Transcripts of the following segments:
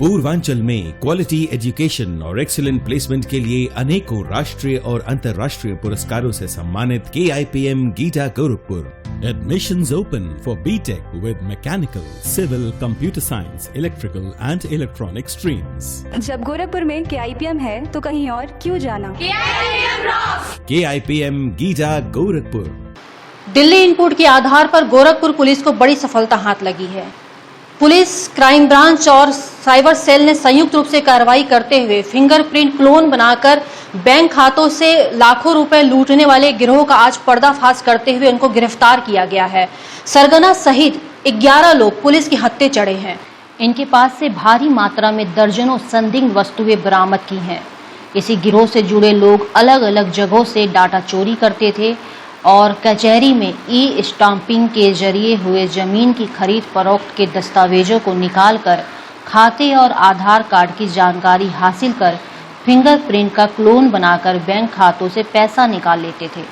पूर्वांचल में quality education और excellent placement के लिए अनेकों राष्ट्रीय और अंतर्राष्ट्रीय पुरस्कारों से सम्मानित KIPM गीटा Gorakhpur. Admissions open for BTech with mechanical, civil, computer science, electrical and electronic streams. जब गोरखपुर में KIPM है तो कहीं और क्यों जाना। KIPM rocks. KIPM गीटा गोरखपुर। दिल्ली इनपुट के आधार पर गोरखपुर पुलिस को बड़ी सफलता हाथ लगी है। पुलिस, क्राइम ब्रांच और साइबर सेल ने संयुक्त रूप से कार्रवाई करते हुए फिंगरप्रिंट क्लोन बनाकर बैंक खातों से लाखों रुपए लूटने वाले गिरोह का आज पर्दाफाश करते हुए उनको गिरफ्तार किया गया है। सरगना सहित 11 लोग पुलिस के हत्थे चढ़े हैं। इनके पास से भारी मात्रा में दर्जनों संदिग्ध वस्तुएं बरामद की हैं। इसी गिरोह से जुड़े लोग अलग अलग जगहों से डाटा चोरी करते थे और कचहरी में ई-स्टाम्पिंग के जरिए हुए जमीन की खरीद फरोख्त के दस्तावेजों को निकालकर खाते और आधार कार्ड की जानकारी हासिल कर फिंगरप्रिंट का क्लोन बनाकर बैंक खातों से पैसा निकाल लेते थे।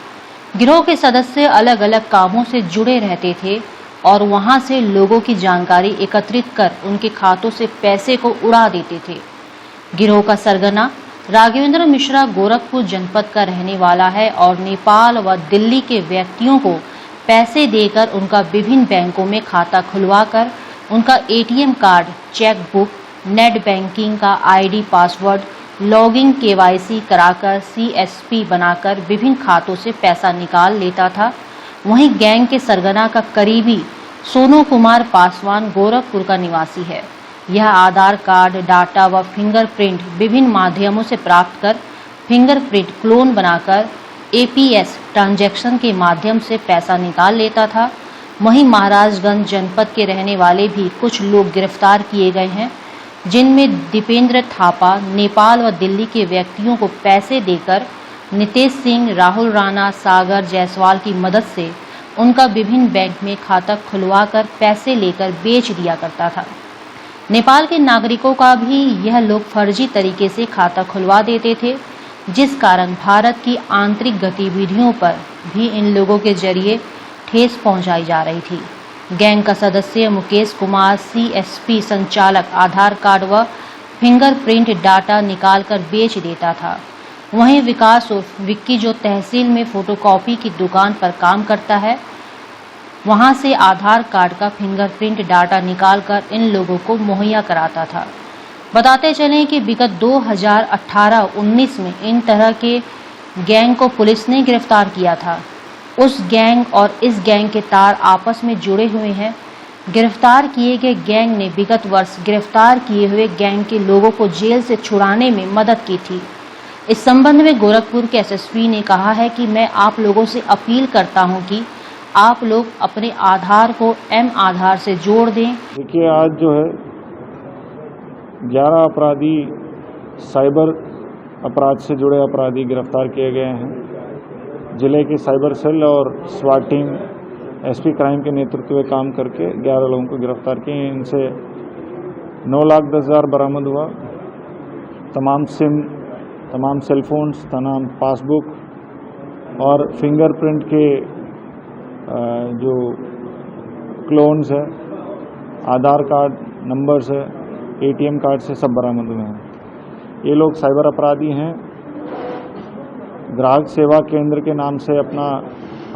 गिरोह के सदस्य अलग अलग कामों से जुड़े रहते थे और वहां से लोगों की जानकारी एकत्रित कर उनके खातों से पैसे को उड़ा देते थे। गिरोह का सरगना राघवेंद्र मिश्रा गोरखपुर जनपद का रहने वाला है और नेपाल व दिल्ली के व्यक्तियों को पैसे देकर उनका विभिन्न बैंकों में खाता खुलवाकर उनका ATM card, cheque book, net banking का ID पासवर्ड, लॉगिन KYC कराकर CSP बनाकर विभिन्न खातों से पैसा निकाल लेता था। वहीं गैंग के सरगना का करीबी सोनू कुमार पासवान गोरखपुर का निवासी है। यह आधार कार्ड, डाटा व फिंगरप्रिंट विभिन्न माध्यमों से प्राप्त कर फिंगरप्रिंट क्लोन बनाकर APS ट्रांजैक्शन के माध्यम से पैसा निकाल लेता था। वहीं महाराजगंज जनपद के रहने वाले भी कुछ लोग गिरफ्तार किए गए हैं, जिनमें दीपेंद्र थापा नेपाल व दिल्ली के व्यक्तियों को पैसे देकर नितेश सिंह, राहुल राणा, सागर जायसवाल की मदद से उनका विभिन्न बैंक में खाता खुलवाकर पैसे लेकर बेच दिया करता था। नेपाल के नागरिकों का भी यह लोग फर्जी तरीके से खाता खुलवा देते थे, जिस कारण भारत की आंतरिक गतिविधियों पर भी इन लोगों के जरिए ठेस पहुंचाई जा रही थी। गैंग का सदस्य मुकेश कुमार CSP संचालक आधार कार्ड व फिंगरप्रिंट डाटा निकालकर बेच देता था। वहीं विकास उर्फ विक्की जो तहसील में फोटोकॉपी की दुकान पर काम करता है, वहां से आधार कार्ड का फिंगरप्रिंट डाटा निकालकर इन लोगों को मुहैया कराता था। बताते चलें कि विगत 2018-19 में इन तरह के गैंग को पुलिस ने गिरफ्तार किया था। उस गैंग और इस गैंग के तार आपस में जुड़े हुए हैं। गिरफ्तार किए गए गैंग ने विगत वर्ष गिरफ्तार किए हुए गैंग के लोगों को जेल से छुड़ाने में मदद की थी। इस संबंध में गोरखपुर के SSP ने कहा है कि मैं आप लोगों से अपील करता हूं कि आप लोग अपने आधार को M आधार से जोड़ दें। देखिए, आज जो है 11 अपराधी साइबर अपराध से जुड़े अपराधी गिरफ्तार किए गए हैं। जिले के साइबर सेल और SWAT टीम SP क्राइम के नेतृत्व में काम करके 11 लोगों को गिरफ्तार किए। इनसे 9,10,000 बरामद हुआ। तमाम सिम, तमाम सेलफोन्स, तमाम पासबुक और फिंगरप्रिंट के जो क्लोन्स है, आधार कार्ड नंबर्स है, ATM कार्ड से सब बरामद हुए हैं। ये लोग साइबर अपराधी हैं। ग्राहक सेवा केंद्र के नाम से अपना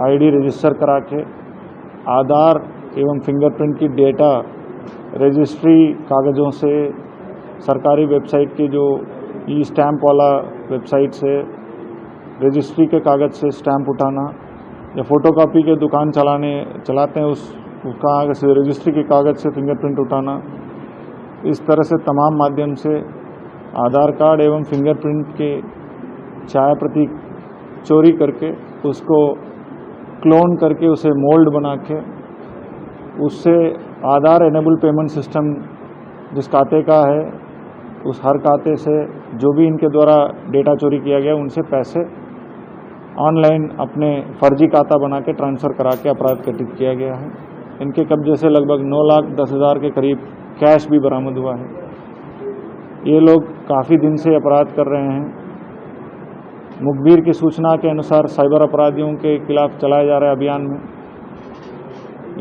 ID रजिस्टर करा के आधार एवं फिंगरप्रिंट की डेटा रजिस्ट्री कागज़ों से, सरकारी वेबसाइट के जो ई-स्टैम्प वाला वेबसाइट से रजिस्ट्री के कागज़ से स्टैम्प उठाना या फोटोकॉपी के दुकान चलाते हैं उस कागज़ से रजिस्ट्री के कागज़ से फिंगरप्रिंट उठाना, इस तरह से तमाम माध्यम से आधार कार्ड एवं फिंगरप्रिंट के छाया प्रति चोरी करके उसको क्लोन करके उसे मोल्ड बना के उससे आधार एनेबल पेमेंट सिस्टम जिस खाते का है उस हर खाते से जो भी इनके द्वारा डेटा चोरी किया गया उनसे पैसे ऑनलाइन अपने फर्जी खाता बना के ट्रांसफ़र करा के अपराध घटित किया गया है। इनके कब्जे से लगभग 9,10,000 के करीब कैश भी बरामद हुआ है। ये लोग काफ़ी दिन से अपराध कर रहे हैं। मुखबिर की सूचना के अनुसार साइबर अपराधियों के खिलाफ चलाए जा रहे अभियान में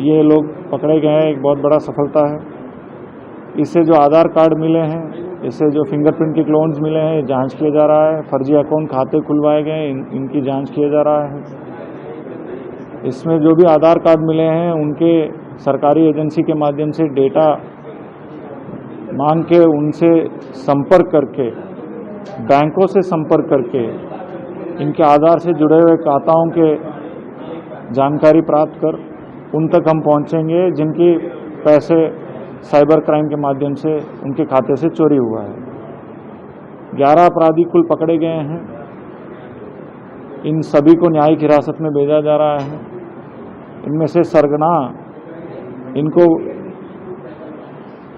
ये लोग पकड़े गए हैं। एक बहुत बड़ा सफलता है। इससे जो आधार कार्ड मिले हैं, इससे जो फिंगरप्रिंट के क्लोन्स मिले हैं, जांच किया जा रहा है। फर्जी अकाउंट खाते खुलवाए गए, इनकी जांच किया जा रहा है। इसमें जो भी आधार कार्ड मिले हैं उनके सरकारी एजेंसी के माध्यम से डेटा मांग के उनसे संपर्क करके, बैंकों से संपर्क करके इनके आधार से जुड़े हुए खाताओं के जानकारी प्राप्त कर उन तक हम पहुंचेंगे जिनकी पैसे साइबर क्राइम के माध्यम से उनके खाते से चोरी हुआ है। 11 अपराधी कुल पकड़े गए हैं। इन सभी को न्यायिक हिरासत में भेजा जा रहा है। इनमें से सरगना इनको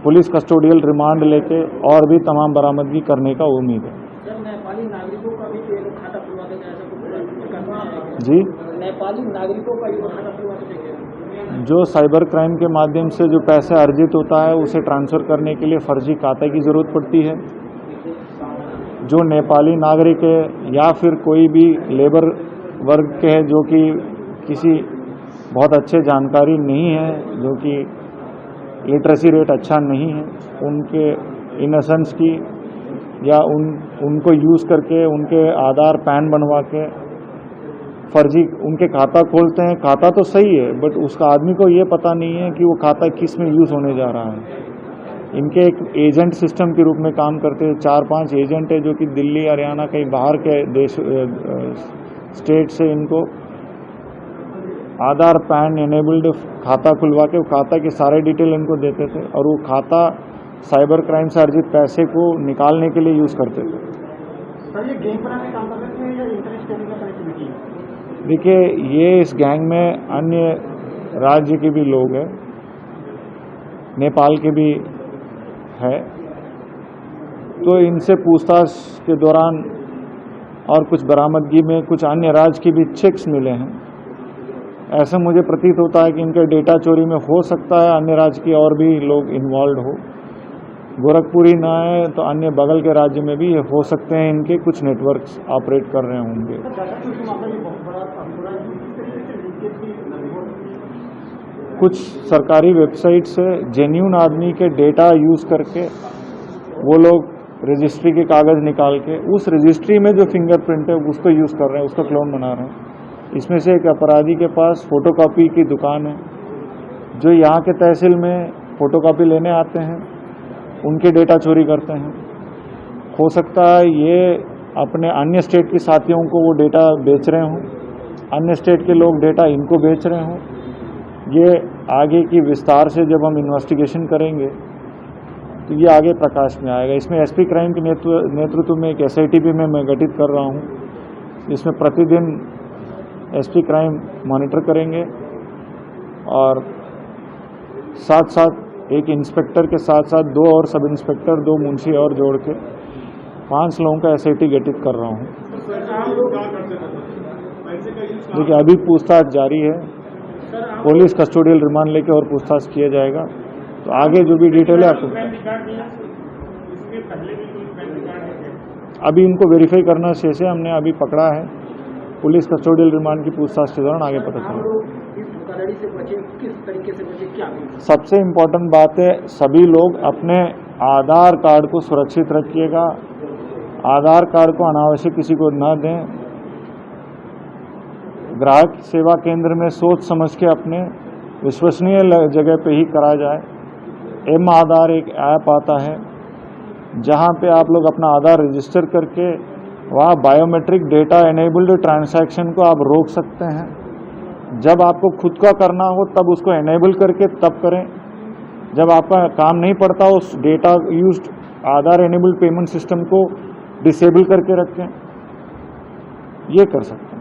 पुलिस कस्टोडियल रिमांड लेके और भी तमाम बरामदगी करने का उम्मीद है। सर, नेपाली नागरिकों का भी ये लोग खाता खुलवाते हैं, ऐसा कुछ जी, नेपाली नागरिकों का ये लोग खाता खुलवाते हैं। जो साइबर क्राइम के माध्यम से जो पैसे अर्जित होता है उसे ट्रांसफ़र करने के लिए फर्जी खाता की ज़रूरत पड़ती है। जो नेपाली नागरिक है या फिर कोई भी लेबर वर्ग के है जो कि किसी बहुत अच्छे जानकारी नहीं है, जो कि लिटरेसी रेट अच्छा नहीं है, उनके इनसेंस की या उनको यूज़ करके उनके आधार पैन बनवा के फर्जी उनके खाता खोलते हैं। खाता तो सही है बट उसका आदमी को ये पता नहीं है कि वो खाता किस में यूज़ होने जा रहा है। इनके एक एजेंट सिस्टम के रूप में काम करते हैं। 4-5 एजेंट है जो कि दिल्ली, हरियाणा, कहीं बाहर के देश स्टेट से इनको आधार पैन एनेबल्ड खाता खुलवा के वो खाता के सारे डिटेल इनको देते थे और वो खाता साइबर क्राइम से अर्जित पैसे को निकालने के लिए यूज़ करते थे। सर, ये गैंग बनाने काम कर रहे थे या इंटरेस्ट करने का कनेक्टिविटी? देखिए, ये इस गैंग में अन्य राज्य के भी लोग हैं, नेपाल के भी है। तो इनसे पूछताछ के दौरान और कुछ बरामदगी में कुछ अन्य राज्य के भी चेक्स मिले हैं। ऐसा मुझे प्रतीत होता है कि इनके डेटा चोरी में हो सकता है अन्य राज्य के और भी लोग इन्वॉल्व हो। गोरखपुर ही ना है तो अन्य बगल के राज्य में भी हो सकते हैं, इनके कुछ नेटवर्क्स ऑपरेट कर रहे होंगे। कुछ सरकारी वेबसाइट से जेन्युइन आदमी के डेटा यूज़ करके वो लोग रजिस्ट्री के कागज़ निकाल के उस रजिस्ट्री में जो फिंगरप्रिंट है उसको यूज़ कर रहे हैं, उसका क्लोन बना रहे हैं। इसमें से एक अपराधी के पास फ़ोटोकॉपी की दुकान है, जो यहाँ के तहसील में फ़ोटोकॉपी लेने आते हैं, उनके डेटा चोरी करते हैं। हो सकता है ये अपने अन्य स्टेट के साथियों को वो डेटा बेच रहे हों, अन्य स्टेट के लोग डेटा इनको बेच रहे हों। ये आगे की विस्तार से जब हम इन्वेस्टिगेशन करेंगे तो ये आगे प्रकाश में आएगा। इसमें एसपी क्राइम के नेतृत्व में एक SIT भी मैं गठित कर रहा हूँ। इसमें प्रतिदिन एसपी क्राइम मॉनिटर करेंगे और साथ साथ एक इंस्पेक्टर के साथ साथ 2 और सब इंस्पेक्टर, 2 मुंशी और जोड़ के 5 लोगों का SIT गठित कर रहा हूँ। देखिए, अभी पूछताछ जारी है, पुलिस कस्टोडियल रिमांड लेके और पूछताछ किया जाएगा। तो आगे जो भी डिटेल है आपको अभी इनको वेरीफाई करना शेष है। हमने अभी पकड़ा है, पुलिस कस्टोडियल रिमांड की पूछताछ के दौरान आगे पता चलेगा। सबसे इम्पोर्टेंट बात है, सभी लोग अपने आधार कार्ड को सुरक्षित रखिएगा। आधार कार्ड को अनावश्यक किसी को न दें। ग्राहक सेवा केंद्र में सोच समझ के अपने विश्वसनीय जगह पे ही करा जाए। M-आधार एक ऐप आता है जहां पे आप लोग अपना आधार रजिस्टर करके वहाँ बायोमेट्रिक डेटा एनेबल्ड ट्रांजैक्शन को आप रोक सकते हैं। जब आपको खुद का करना हो तब उसको एनेबल करके तब करें। जब आपका काम नहीं पड़ता उस डेटा यूज्ड आधार एनेबल्ड पेमेंट सिस्टम को डिसेबल करके रखें। ये कर सकते हैं।